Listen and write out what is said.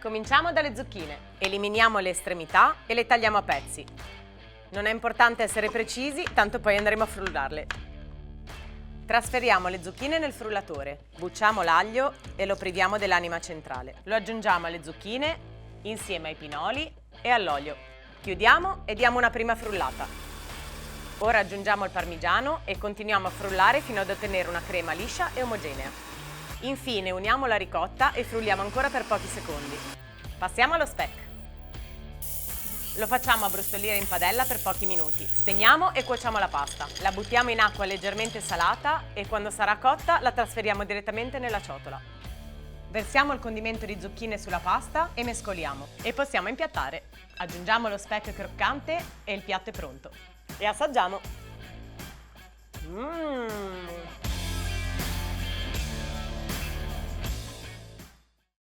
Cominciamo dalle zucchine. Eliminiamo le estremità e le tagliamo a pezzi. Non è importante essere precisi, tanto poi andremo a frullarle. Trasferiamo le zucchine nel frullatore, bucciamo l'aglio e lo priviamo dell'anima centrale. Lo aggiungiamo alle zucchine insieme ai pinoli e all'olio. Chiudiamo e diamo una prima frullata. Ora aggiungiamo il parmigiano e continuiamo a frullare fino ad ottenere una crema liscia e omogenea. Infine uniamo la ricotta e frulliamo ancora per pochi secondi. Passiamo allo speck. Lo facciamo abbrustolire in padella per pochi minuti. Steniamo e cuociamo la pasta. La buttiamo in acqua leggermente salata e quando sarà cotta la trasferiamo direttamente nella ciotola. Versiamo il condimento di zucchine sulla pasta e mescoliamo. E possiamo impiattare. Aggiungiamo lo speck croccante e il piatto è pronto. E assaggiamo.